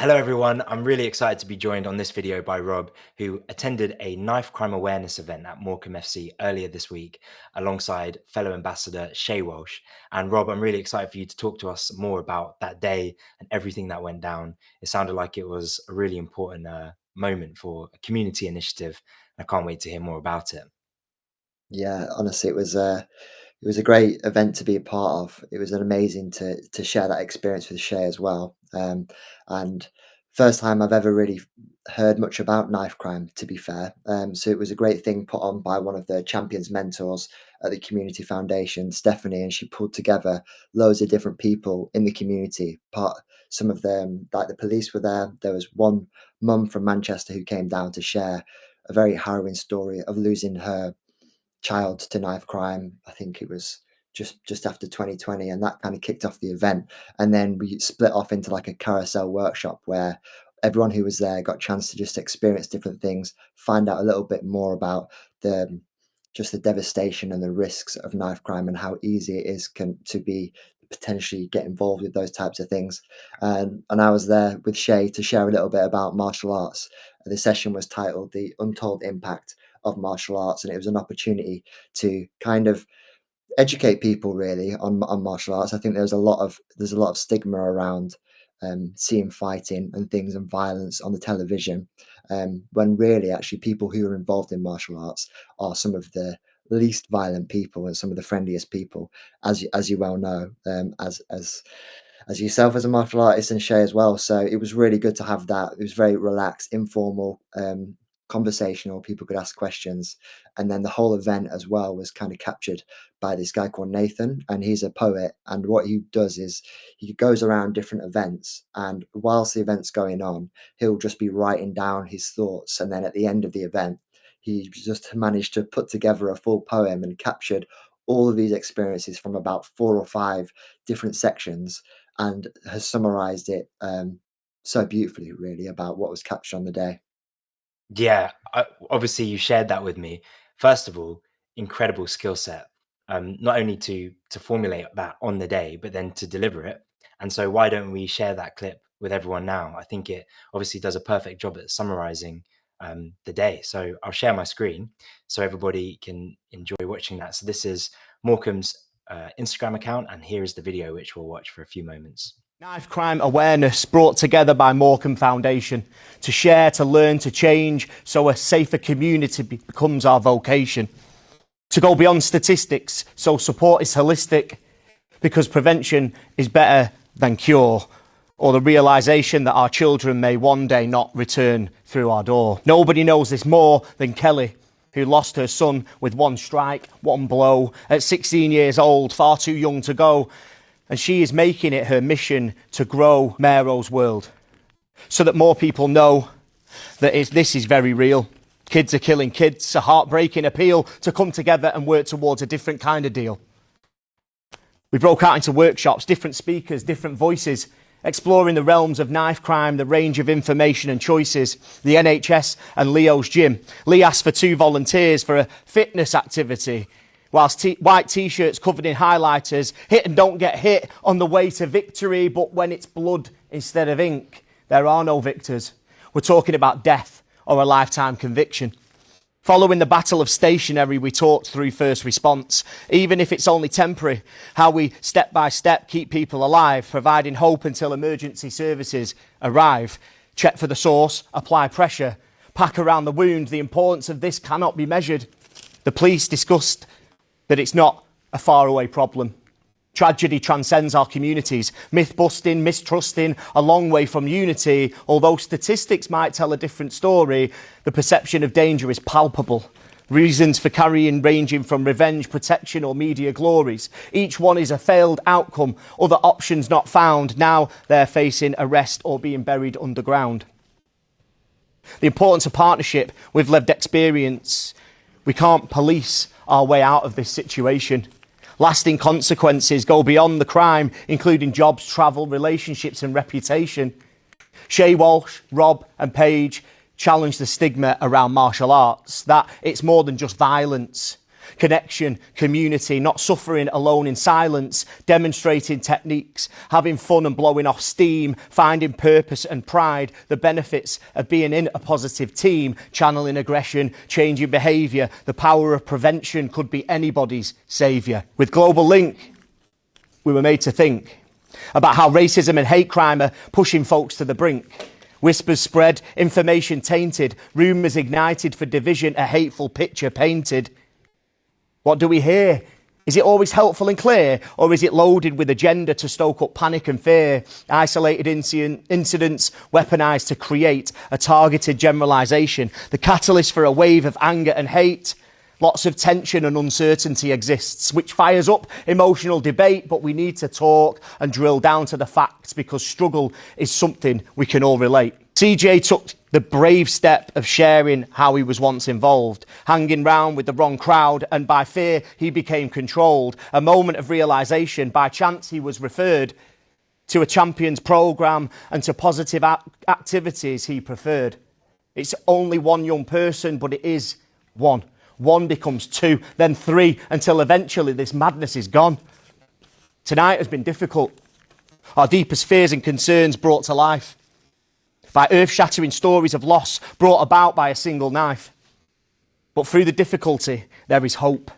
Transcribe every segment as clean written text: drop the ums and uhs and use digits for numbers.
Hello everyone, I'm really excited to be joined on this video by Rob, who attended a knife crime awareness event at Morecambe FC earlier this week alongside fellow ambassador Shay Walsh. And Rob, I'm really excited for you to talk to us more about that day and everything that went down. It sounded like it was a really important moment for a community initiative. I can't wait to hear more about it. Yeah, honestly, it was a great event to be a part of. It was an amazing to share that experience with Shay as well. And first time I've ever really heard much about knife crime, to be fair. So it was a great thing put on by one of the champions mentors at the Community Foundation, Stephanie, and she pulled together loads of different people in the community. Some of them, like the police, were there. There was one mum from Manchester who came down to share a very harrowing story of losing her child to knife crime. I think it was just after 2020, and that kind of kicked off the event. And then we split off into like a carousel workshop where everyone who was there got a chance to just experience different things, find out a little bit more about the just the devastation and the risks of knife crime and how easy it is to be potentially get involved with those types of things. And I was there with Shay to share a little bit about martial arts. The session was titled "The Untold Impact of Martial Arts," and it was an opportunity to kind of educate people really on martial arts. I think there's a lot of stigma around seeing fighting and things and violence on the television, when really actually people who are involved in martial arts are some of the least violent people and some of the friendliest people, as you well know, as yourself as a martial artist and Shay as well. So it was really good to have that. It was very relaxed, informal, conversational. People could ask questions, and then the whole event as well was kind of captured by this guy called Nathan, and he's a poet. And what he does is he goes around different events, and whilst the event's going on, he'll just be writing down his thoughts, and then at the end of the event, he just managed to put together a full poem and captured all of these experiences from about 4 or 5 different sections, and has summarized it so beautifully, really, about what was captured on the day. Yeah, obviously you shared that with me. First of all, incredible skill set. Not only to formulate that on the day, but then to deliver it. And so why don't we share that clip with everyone now? I think it obviously does a perfect job at summarizing the day. So I'll share my screen so everybody can enjoy watching that. So this is Morecambe's Instagram account, and here is the video which we'll watch for a few moments. Knife crime awareness brought together by Morecambe Foundation to share, to learn, to change, so a safer community becomes our vocation. To go beyond statistics, so support is holistic, because prevention is better than cure, or the realisation that our children may one day not return through our door. Nobody knows this more than Kelly, who lost her son with one strike, one blow, at 16 years old, far too young to go. And she is making it her mission to grow Mero's world so that more people know that this is very real. Kids are killing kids, a heartbreaking appeal to come together and work towards a different kind of deal. We broke out into workshops, different speakers, different voices, exploring the realms of knife crime, the range of information and choices, the NHS and Leo's gym. Lee asked for 2 volunteers for a fitness activity, whilst white T-shirts covered in highlighters hit and don't get hit on the way to victory, but when it's blood instead of ink, there are no victors. We're talking about death or a lifetime conviction. Following the battle of stationery, we talked through first response, even if it's only temporary, how we step by step keep people alive, providing hope until emergency services arrive. Check for the source, apply pressure, pack around the wound. The importance of this cannot be measured. The police discussed that it's not a faraway problem. Tragedy transcends our communities. Myth-busting, mistrusting, a long way from unity. Although statistics might tell a different story, the perception of danger is palpable. Reasons for carrying ranging from revenge, protection or media glories. Each one is a failed outcome. Other options not found. Now they're facing arrest or being buried underground. The importance of partnership with lived experience. We can't police our way out of this situation. Lasting consequences go beyond the crime, including jobs, travel, relationships and reputation. Shay Walsh, Rob and Paige challenged the stigma around martial arts, that it's more than just violence. Connection, community, not suffering alone in silence, demonstrating techniques, having fun and blowing off steam, finding purpose and pride, the benefits of being in a positive team, channeling aggression, changing behaviour. The power of prevention could be anybody's saviour. With Global Link, we were made to think about how racism and hate crime are pushing folks to the brink. Whispers spread, information tainted, rumours ignited for division, a hateful picture painted. What do we hear? Is it always helpful and clear, or is it loaded with agenda to stoke up panic and fear? Isolated incidents weaponised to create a targeted generalisation, the catalyst for a wave of anger and hate. Lots of tension and uncertainty exists, which fires up emotional debate, but we need to talk and drill down to the facts because struggle is something we can all relate. CJ took the brave step of sharing how he was once involved, hanging round with the wrong crowd, and by fear he became controlled. A moment of realisation, by chance he was referred to a champions programme and to positive activities he preferred. It's only one young person, but it is one. One becomes two, then three, until eventually this madness is gone. Tonight has been difficult. Our deepest fears and concerns brought to life by earth-shattering stories of loss brought about by a single knife. But through the difficulty, there is hope.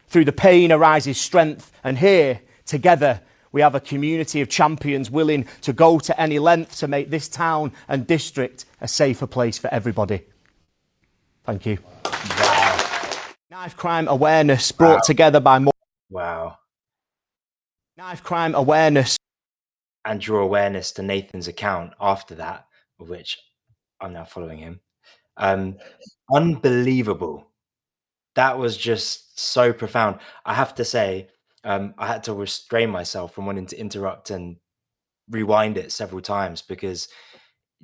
Through the pain arises strength. And here, together, we have a community of champions willing to go to any length to make this town and district a safer place for everybody. Thank you. Wow. Knife crime awareness brought together by more. Wow. Knife crime awareness. And draw awareness to Nathan's account after that, of which I'm now following him. Unbelievable. That was just so profound. I have to say, I had to restrain myself from wanting to interrupt and rewind it several times because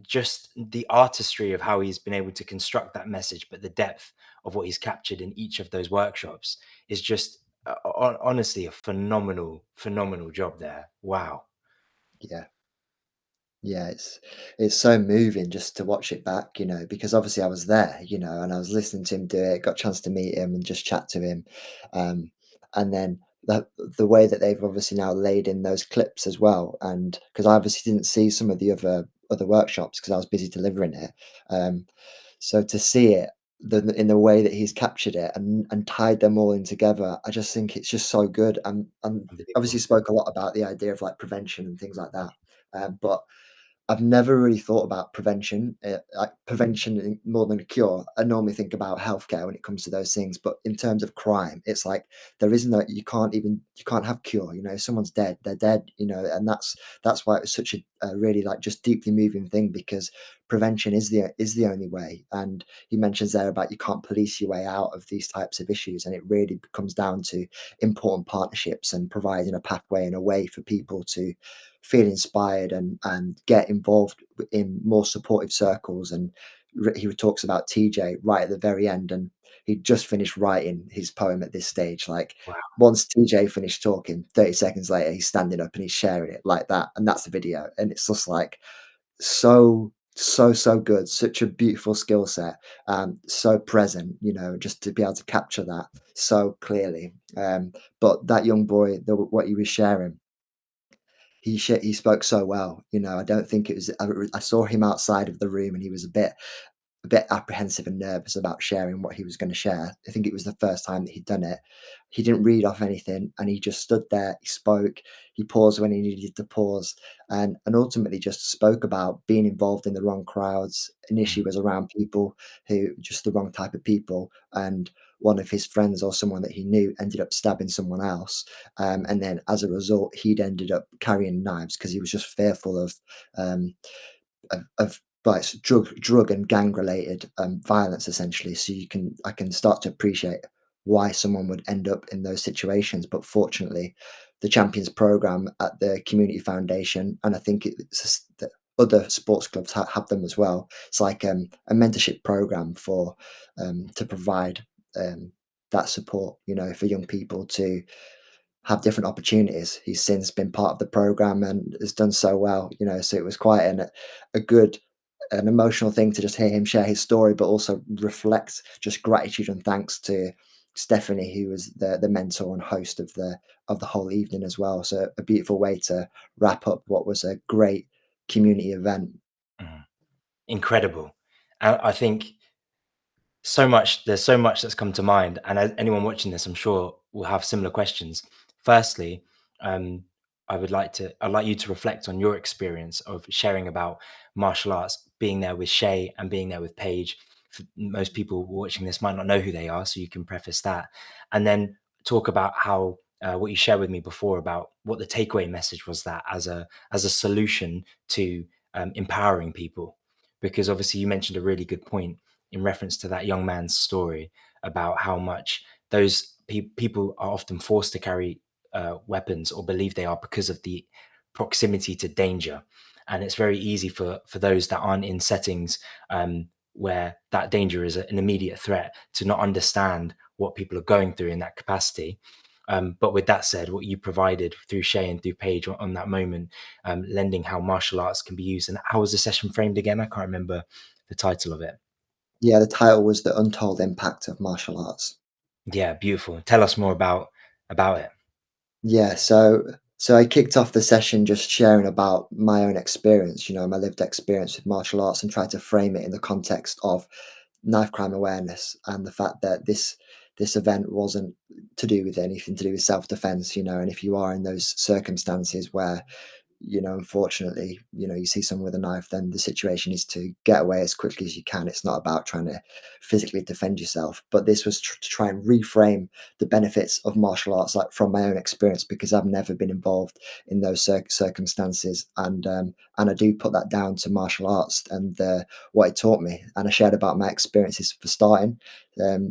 just the artistry of how he's been able to construct that message, but the depth of what he's captured in each of those workshops is just honestly a phenomenal job there. Wow. Yeah, it's so moving just to watch it back, because obviously I was there, and I was listening to him do it, got a chance to meet him and just chat to him. And then the way that they've obviously now laid in those clips as well, and because I obviously didn't see some of the other workshops because I was busy delivering it. So to see it in the way that he's captured it and tied them all in together, I just think it's just so good. And obviously spoke a lot about the idea of like prevention and things like that. But I've never really thought about prevention, like prevention more than a cure. I normally think about healthcare when it comes to those things, but in terms of crime, it's like there isn't that you can't have cure. If someone's dead, they're dead. And that's why it's such a really like just deeply moving thing because prevention is the only way. And he mentions there about you can't police your way out of these types of issues, and it really comes down to important partnerships and providing a pathway and a way for people to feel inspired and get involved in more supportive circles. And he talks about TJ right at the very end, and he just finished writing his poem at this stage. Like Wow. once TJ finished talking, 30 seconds later, he's standing up and he's sharing it like that. And that's the video. And it's just like so good, such a beautiful skill set, so present, just to be able to capture that so clearly. But that young boy, what he was sharing, he spoke so well. I don't think it was. I saw him outside of the room, and he was a bit apprehensive and nervous about sharing what he was going to share. I think it was the first time that he'd done it. He didn't read off anything, and he just stood there. He spoke. He paused when he needed to pause, and ultimately just spoke about being involved in the wrong crowds. Initially, was around people who just the wrong type of people, and one of his friends or someone that he knew ended up stabbing someone else, and then as a result, he'd ended up carrying knives because he was just fearful of like drug and gang related violence, essentially. So I can start to appreciate why someone would end up in those situations. But fortunately, the Champions program at the Community Foundation, and I think it's that other sports clubs have them as well. It's like a mentorship program for to provide that support, for young people to have different opportunities. He's since been part of the program and has done so well, so it was quite an emotional thing to just hear him share his story, but also reflect just gratitude and thanks to Stephanie, who was the mentor and host of the whole evening as well. So a beautiful way to wrap up what was a great community event. Incredible. I think there's so much that's come to mind, and as anyone watching this, I'm sure, will have similar questions. Firstly, um, I'd like you to reflect on your experience of sharing about martial arts, being there with Shay and being there with Paige. Most people watching this might not know who they are, so you can preface that, and then talk about how what you shared with me before about what the takeaway message was, that as a solution to empowering people, because obviously you mentioned a really good point in reference to that young man's story about how much those people are often forced to carry weapons, or believe they are, because of the proximity to danger. And it's very easy for those that aren't in settings where that danger is an immediate threat to not understand what people are going through in that capacity. But with that said, what you provided through Shay and through Paige on that moment, lending how martial arts can be used. And how was the session framed again? I can't remember the title of it. Yeah, the title was The Untold Impact of Martial Arts. Yeah, beautiful. Tell us more about it. Yeah, so I kicked off the session just sharing about my own experience, my lived experience with martial arts, and tried to frame it in the context of knife crime awareness and the fact that this event wasn't to do with anything to do with self-defense, and if you are in those circumstances where unfortunately, you see someone with a knife, then the situation is to get away as quickly as you can. It's not about trying to physically defend yourself. But this was to try and reframe the benefits of martial arts, like from my own experience, because I've never been involved in those circumstances, and I do put that down to martial arts and what it taught me. And I shared about my experiences for starting.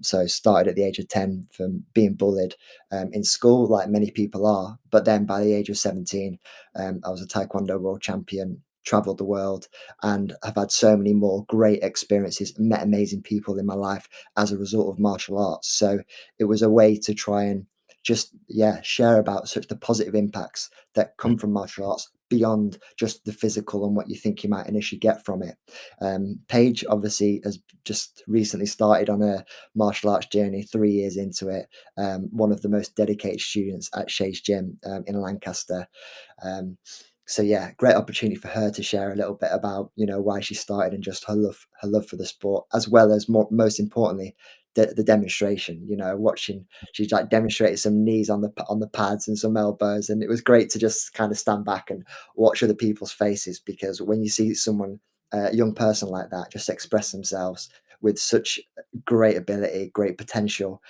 So started at the age of 10 from being bullied in school, like many people are. But then by the age of 17, I was a Taekwondo world champion, traveled the world, and I've had so many more great experiences, met amazing people in my life as a result of martial arts. So it was a way to try and just, share about such the positive impacts that come from martial arts beyond just the physical and what you think you might initially get from it. Paige obviously has just recently started on a martial arts journey, 3 years into it. One of the most dedicated students at Shay's gym in Lancaster. So yeah, great opportunity for her to share a little bit about why she started and just her love for the sport, as well as most importantly the demonstration. Watching, she like demonstrated some knees on the pads and some elbows, and it was great to just kind of stand back and watch other people's faces, because when you see someone, a young person like that, just express themselves with such great ability, great potential.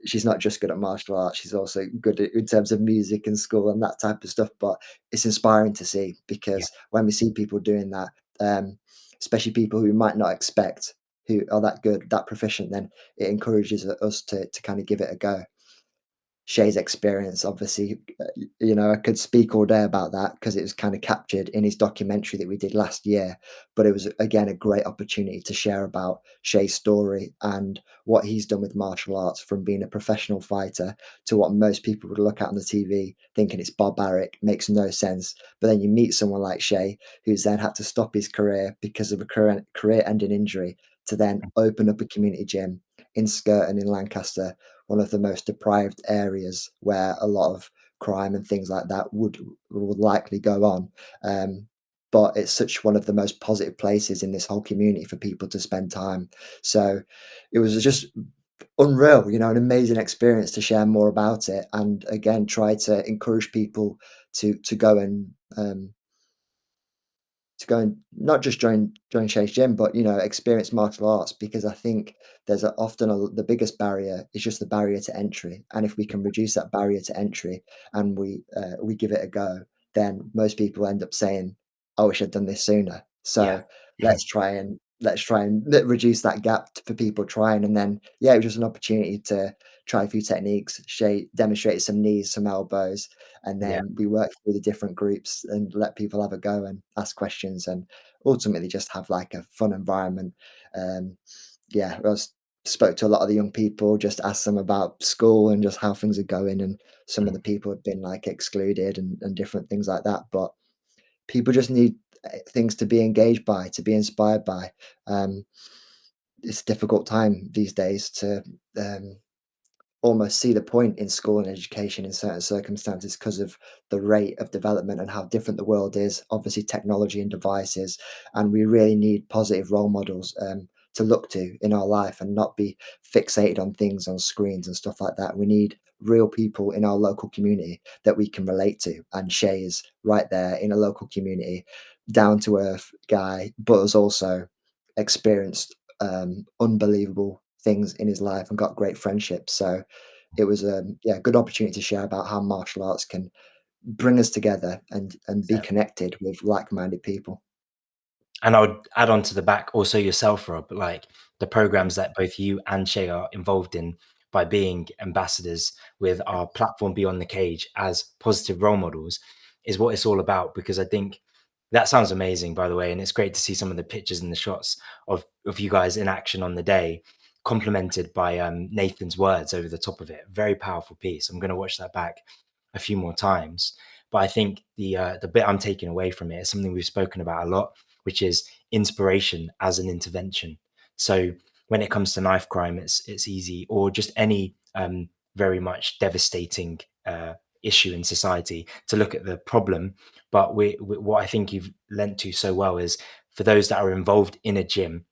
She's not just good at martial arts, she's also good in terms of music and school and that type of stuff. But it's inspiring to see, Yeah, because when we see people doing that, especially people who might not expect, who are that good, that proficient, then it encourages us to kind of give it a go. Shay's experience, obviously, I could speak all day about that because it was kind of captured in his documentary that we did last year. But it was, again, a great opportunity to share about Shay's story and what he's done with martial arts, from being a professional fighter to what most people would look at on the TV thinking it's barbaric, makes no sense. But then you meet someone like Shay, who's then had to stop his career because of a career-ending injury, to then open up a community gym in Skirton in Lancaster, one of the most deprived areas where a lot of crime and things like that would likely go on. But it's such one of the most positive places in this whole community for people to spend time. So it was just unreal, an amazing experience to share more about it, and again try to encourage people to go and not just join Shay's gym, but experience martial arts, because I think there's often the biggest barrier is just the barrier to entry, and if we can reduce that barrier to entry and we give it a go, then most people end up saying, "I wish I'd done this sooner." yeah, So let's try and reduce that gap for people trying, and then it was just an opportunity to try a few techniques. Shay demonstrated some knees, some elbows, and yeah. then we work through the different groups and let people have a go and ask questions, and ultimately just have like a fun environment. um spoke to a lot of the young people, just asked them about school and just how things are going, and some of Mm. the people have been like excluded and different things like that. But people just need things to be engaged by, to be inspired by. um it's a difficult time these days to um almost see the point in school and education in certain circumstances because of the rate of development and how different the world is. Obviously, technology and devices, and we really need positive role models to look to in our life and not be fixated on things on screens and stuff like that. We need real people in our local community that we can relate to, and Shay is right there in a local community, down to earth guy, but has also experienced unbelievable things in his life and got great friendships. So it was a good opportunity to share about how martial arts can bring us together and be connected with like-minded people. And I would add on to the back also yourself, Rob, like the programs that both you and Shay are involved in by being ambassadors with our platform Beyond the Cage as positive role models is what it's all about. Because I think that sounds amazing, by the way. And it's great to see some of the pictures and the shots of you guys in action on the day, complemented by Nathan's words over the top of it. Very powerful piece. I'm going to watch that back a few more times. But I think the bit I'm taking away from it is something we've spoken about a lot, which is inspiration as an intervention. So when it comes to knife crime, it's easy, or just any very much devastating issue in society, to look at the problem. But what I think you've lent to so well is for those that are involved in a gym,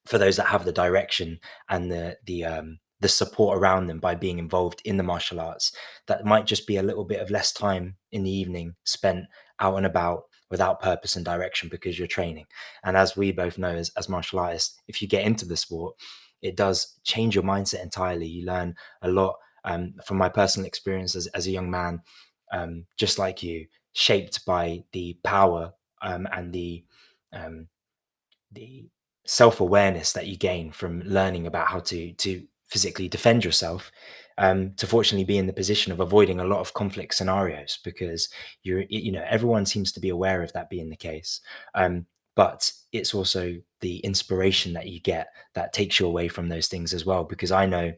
for those that have the direction and the support around them by being involved in the martial arts, that might just be a little bit of less time in the evening spent out and about without purpose and direction because you're training. And as we both know as martial artists, if you get into the sport, it does change your mindset entirely. You learn a lot. From my personal experience as a young man, just like you, shaped by the power and um, the self-awareness that you gain from learning about how to physically defend yourself, to fortunately be in the position of avoiding a lot of conflict scenarios, because everyone seems to be aware of that being the case. But it's also the inspiration that you get that takes you away from those things as well, because I know,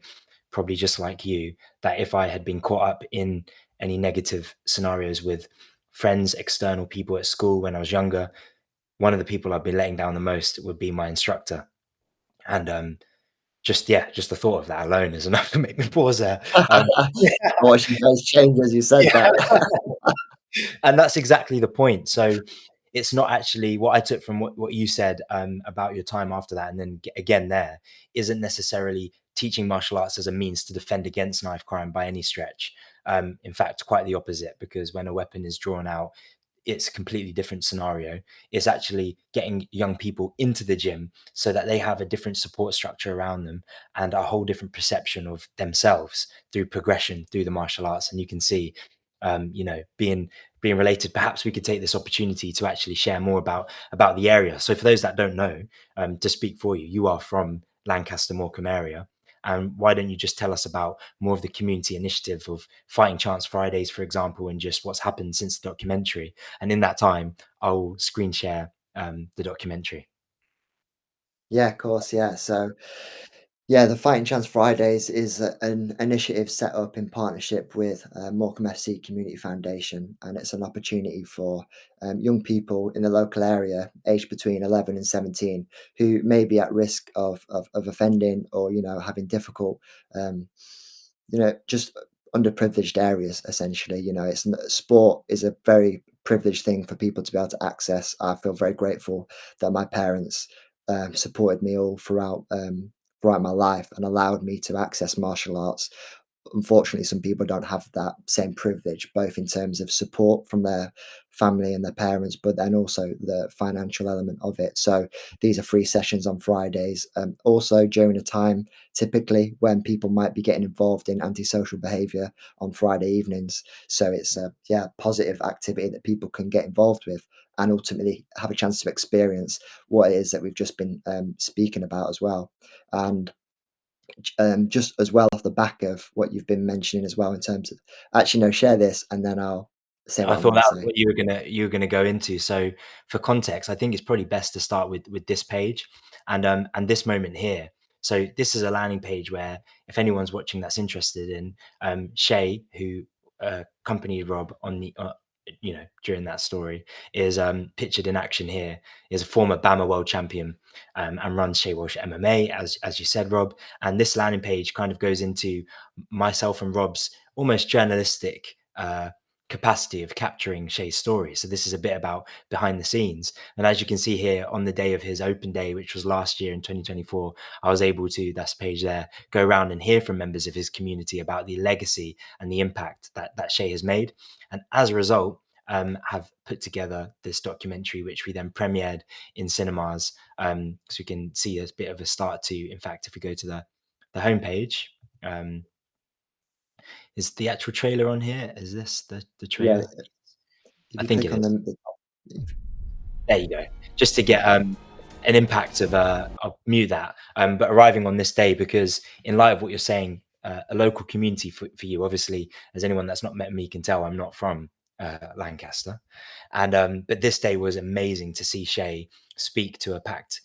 probably just like you, that if I had been caught up in any negative scenarios with friends, external people at school when I was younger, one of the people I'd be letting down the most would be my instructor. And just the thought of that alone is enough to make me pause there. Watching face change as you said Yeah. that. And that's exactly the point. So it's not actually what I took from what you said about your time after that, and then again there, isn't necessarily teaching martial arts as a means to defend against knife crime by any stretch. In fact, quite the opposite, because when a weapon is drawn out, it's a completely different scenario. It's actually getting young people into the gym so that they have a different support structure around them and a whole different perception of themselves through progression through the martial arts. And you can see, being related, perhaps we could take this opportunity to actually share more about the area. So for those that don't know, to speak for you, you are from Lancaster, Morecambe area. And why don't you just tell us about more of the community initiative of Fighting Chance Fridays, for example, and just what's happened since the documentary? And in that time, I'll screen share the documentary. Yeah, of course. Yeah. So, yeah, the Fighting Chance Fridays is an initiative set up in partnership with Morecambe FC Community Foundation, and it's an opportunity for young people in the local area, aged between 11 and 17, who may be at risk of offending or having difficult, just underprivileged areas. Essentially, sport is a very privileged thing for people to be able to access. I feel very grateful that my parents supported me all throughout my life and allowed me to access martial arts. Unfortunately, some people don't have that same privilege, both in terms of support from their family and their parents, but then also the financial element of it. So these are free sessions on Fridays. Also during a time typically when people might be getting involved in antisocial behaviour on Friday evenings. So it's a positive activity that people can get involved with and ultimately have a chance to experience what it is that we've just been speaking about as well. And just as well off the back of what you've been mentioning as well in terms of actually no, share this and then I'll say I what I'm thought going to that was say. what you were gonna go into. So for context, I think it's probably best to start with this page and this moment here. So this is a landing page where, if anyone's watching that's interested in Shay, who accompanied Rob during that story is pictured in action here is a former BAMA world champion, and runs Shay Walsh MMA, as you said, Rob. And this landing page kind of goes into myself and Rob's almost journalistic capacity of capturing Shay's story. So this is a bit about behind the scenes. And as you can see here, on the day of his open day, which was last year in 2024, I was able to, that's page there, go around and hear from members of his community about the legacy and the impact that Shay has made. And as a result, have put together this documentary, which we then premiered in cinemas. So we can see a bit of a start to, in fact, if we go to the homepage, is the actual trailer on here? Is this the trailer? Yeah, if I you think click it on is. the top, There you go. Just to get an impact of, I'll mute that. But arriving on this day, because in light of what you're saying, a local community for you, obviously, as anyone that's not met me can tell, I'm not from Lancaster. And but this day was amazing to see Shay speak to a packed,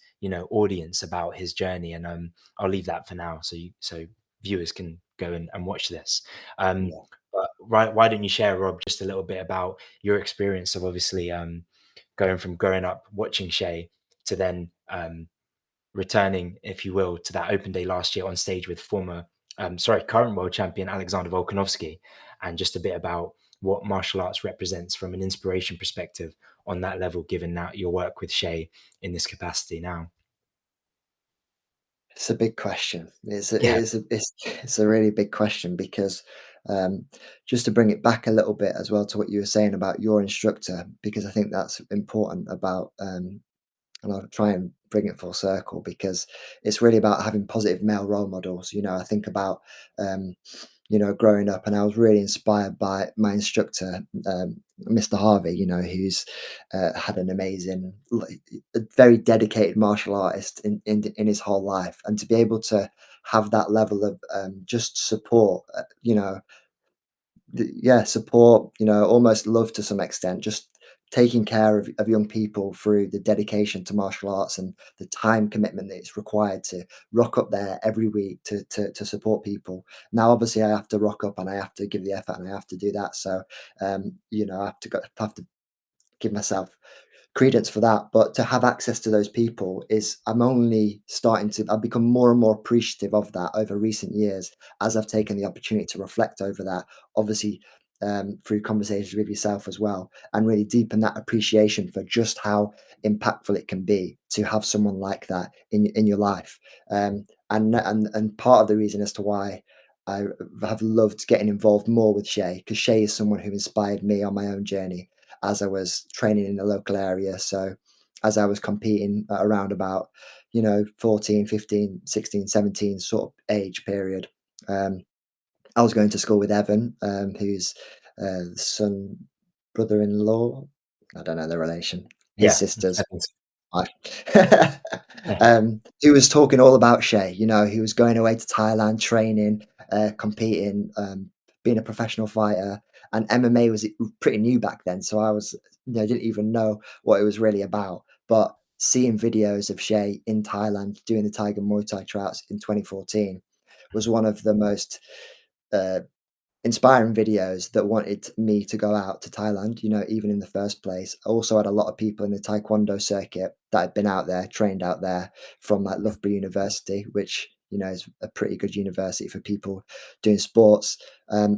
audience about his journey. And I'll leave that for now, so viewers can go and watch this. yeah. But why don't you share, Rob, just a little bit about your experience of obviously going from growing up watching Shay to then returning, if you will, to that open day last year on stage with current world champion Alexander Volkanovski, and just a bit about what martial arts represents from an inspiration perspective on that level, given that your work with Shay in this capacity now. It's a big question. Yeah, It's a really big question because just to bring it back a little bit as well to what you were saying about your instructor, because I think that's important about, and I'll try and bring it full circle because it's really about having positive male role models. I think about, growing up, and I was really inspired by my instructor, Mr. Harvey, who's had an amazing, a very dedicated martial artist in his whole life. And to be able to have that level of just support, support, almost love to some extent, just taking care of young people through the dedication to martial arts and the time commitment that it's required to rock up there every week to support people. Now, obviously, I have to rock up and I have to give the effort and I have to do that. So, I have to give myself credence for that. But to have access to those people I've become more and more appreciative of that over recent years as I've taken the opportunity to reflect over that, obviously, through conversations with yourself as well, and really deepen that appreciation for just how impactful it can be to have someone like that in your life. And part of the reason as to why I have loved getting involved more with Shay, because Shay is someone who inspired me on my own journey as I was training in the local area. So as I was competing at around about, 14, 15, 16, 17 sort of age period, I was going to school with Evan, who's the son, brother-in-law. I don't know the relation. His yeah, sister's I think so. wife. He was talking all about Shay. He was going away to Thailand, training, competing, being a professional fighter. And MMA was pretty new back then, so didn't even know what it was really about. But seeing videos of Shay in Thailand doing the Tiger Muay Thai tryouts in 2014 was one of the most uh, inspiring videos that wanted me to go out to Thailand, even in the first place. I also had a lot of people in the Taekwondo circuit that had been out there, trained out there from like Loughborough University, which, is a pretty good university for people doing sports.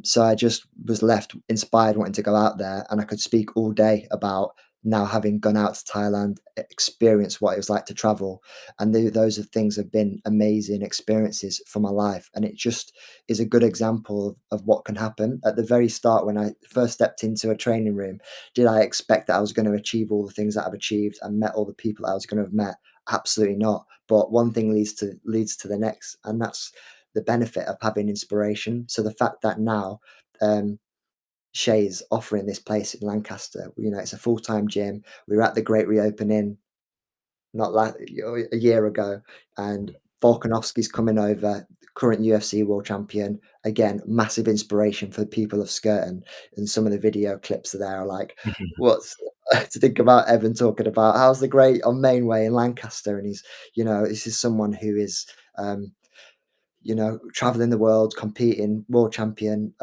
So I just was left inspired, wanting to go out there, and I could speak all day about now having gone out to Thailand, experience what it was like to travel. And those things have been amazing experiences for my life. And it just is a good example of what can happen. At the very start, when I first stepped into a training room, did I expect that I was going to achieve all the things that I've achieved and met all the people that I was going to have met? Absolutely not. But one thing leads to the next, and that's the benefit of having inspiration. So the fact that now Shay's offering this place in Lancaster, it's a full-time gym. We were at the great reopening not like a year ago, and Volkanovski's coming over, current UFC world champion. Again, massive inspiration for the people of Skirton, and some of the video clips are there are like, what's to think about Evan talking about how's the great on Mainway in Lancaster, and this is someone who is traveling the world, competing, world champion,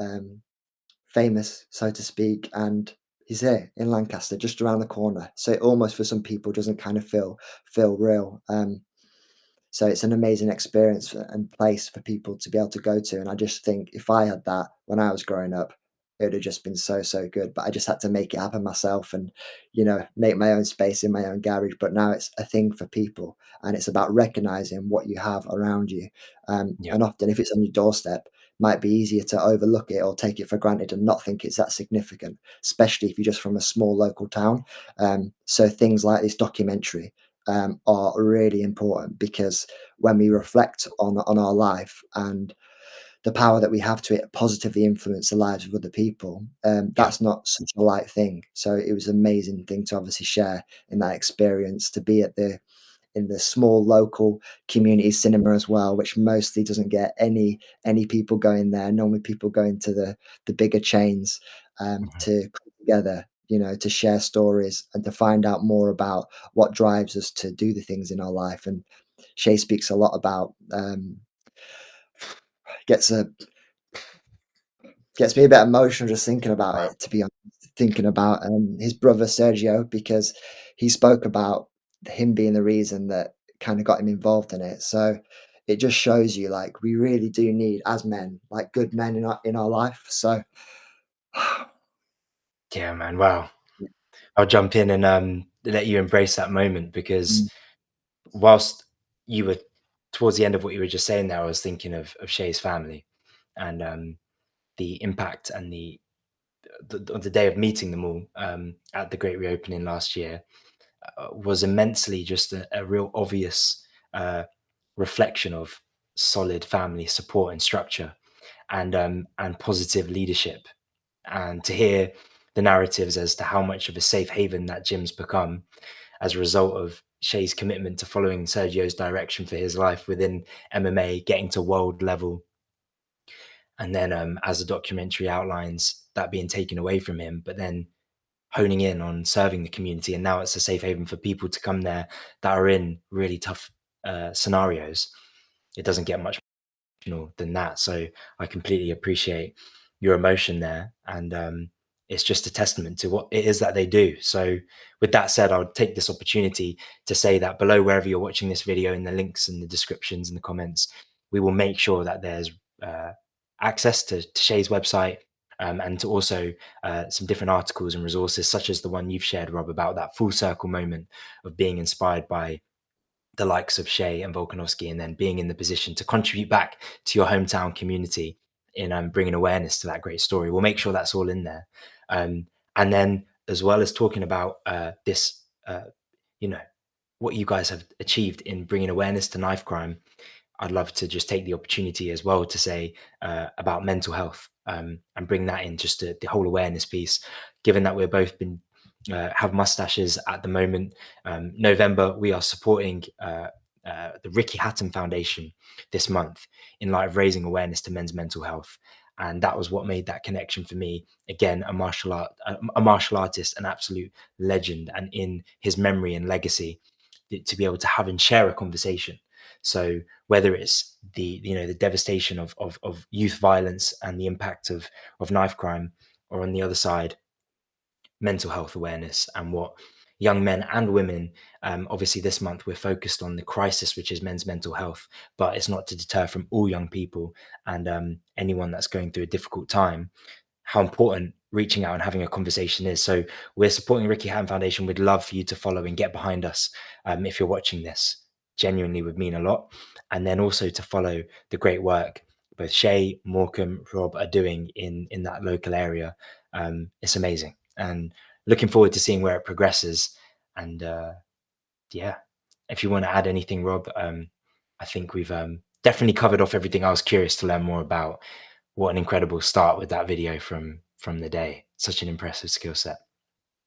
famous, so to speak, and He's here in Lancaster, just around the corner. So it almost for some people doesn't kind of feel real. So it's an amazing experience and place for people to be able to go to. And I just think if I had that when I was growing up, it would have just been so, so good. But I just had to make it happen myself and, make my own space in my own garage. But now it's a thing for people. And it's about recognizing what you have around you. Yeah. And often if it's on your doorstep, it might be easier to overlook it or take it for granted and not think it's that significant, especially if you're just from a small local town. So things like this documentary are really important because when we reflect on our life and the power that we have to it positively influence the lives of other people, Yeah. that's not such a light thing. So it was an amazing thing to obviously share in that experience, to be at in the small local community cinema as well, which mostly doesn't get any people going there. Normally people going to the bigger chains Mhm. to come together, to share stories and to find out more about what drives us to do the things in our life. And Shay speaks a lot about gets a gets me a bit emotional just thinking about Wow. it, to be honest, thinking about his brother Sergio, because he spoke about him being the reason that kind of got him involved in it. So it just shows you like we really do need as men, like good men in our life. So Yeah, man. Wow. I'll jump in and let you embrace that moment because mm, whilst you were towards the end of what you were just saying there, I was thinking of Shay's family and the impact and the day of meeting them all at the great reopening last year was immensely just a real obvious uh, reflection of solid family support and structure and positive leadership. And to hear the narratives as to how much of a safe haven that gym's become as a result of Shay's commitment to following Sergio's direction for his life within MMA, getting to world level, and then as the documentary outlines, that being taken away from him, but then honing in on serving the community, and now it's a safe haven for people to come there that are in really tough scenarios. It doesn't get much than that. So I completely appreciate your emotion there. And it's just a testament to what it is that they do. So with that said, I would take this opportunity to say that below, wherever you're watching this video, in the links and the descriptions and the comments, we will make sure that there's access to Shay's website, and to also some different articles and resources, such as the one you've shared, Rob, about that full circle moment of being inspired by the likes of Shay and Volkanovski, and then being in the position to contribute back to your hometown community in bringing awareness to that great story. We'll make sure that's all in there. And then, as well as talking about this, you know, what you guys have achieved in bringing awareness to knife crime, I'd love to just take the opportunity as well to say about mental health, and bring that in, just the whole awareness piece. Given that we're both been have mustaches at the moment, November we are supporting the Ricky Hatton Foundation this month in light of raising awareness to men's mental health. And that was what made that connection for me. Again, a martial artist, an absolute legend, and in his memory and legacy, to be able to have and share a conversation. So whether it's the devastation of youth violence and the impact of knife crime, or on the other side, mental health awareness and what young men and women, obviously this month we're focused on the crisis, which is men's mental health, but it's not to deter from all young people and anyone that's going through a difficult time, how important reaching out and having a conversation is. So we're supporting Ricky Hatton Foundation. We'd love for you to follow and get behind us. If you're watching this, genuinely would mean a lot. And then also to follow the great work both Shay, Morecambe, Rob are doing in that local area. It's amazing, and looking forward to seeing where it progresses. And yeah, if you want to add anything, Rob, I think we've definitely covered off everything I was curious to learn more about. What an incredible start with that video from the day. Such an impressive skill set.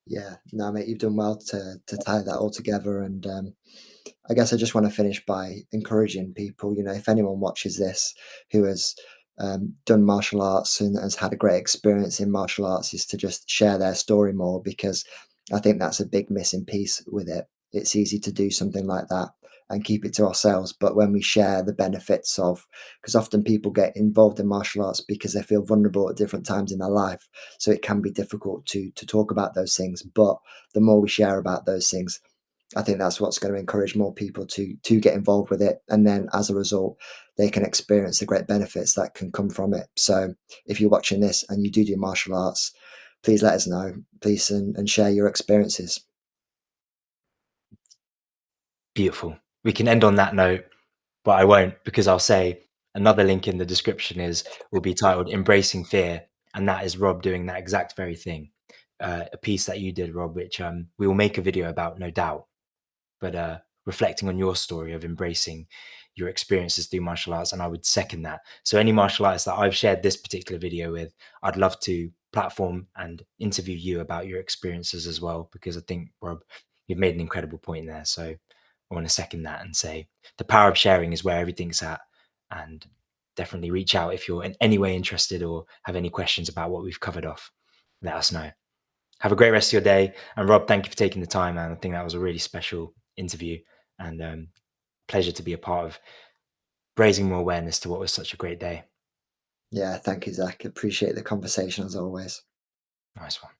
yeah, no, mate, you've done well to tie that all together. And I guess I just want to finish by encouraging people. If anyone watches this who has done martial arts and has had a great experience in martial arts, is to just share their story more, because I think that's a big missing piece with it. It's easy to do something like that and keep it to ourselves. But when we share the benefits of, because often people get involved in martial arts because they feel vulnerable at different times in their life, so it can be difficult to talk about those things. But the more we share about those things, I think that's what's going to encourage more people to get involved with it, and then as a result, they can experience the great benefits that can come from it. So if you're watching this and you do martial arts, please let us know, please, and share your experiences. Beautiful. We can end on that note, but I won't, because I'll say another link in the description will be titled Embracing Fear, and that is Rob doing that exact very thing. A piece that you did, Rob, which we will make a video about, no doubt, but reflecting on your story of embracing your experiences through martial arts, and I would second that. So any martial artists that I've shared this particular video with, I'd love to platform and interview you about your experiences as well, because I think, Rob, you've made an incredible point there. So I want to second that and say the power of sharing is where everything's at, and definitely reach out if you're in any way interested or have any questions about what we've covered off. Let us know. Have a great rest of your day. And Rob, thank you for taking the time, man. I think that was a really special interview, and pleasure to be a part of raising more awareness to what was such a great day. Yeah, thank you, Zach. Appreciate the conversation as always. Nice one.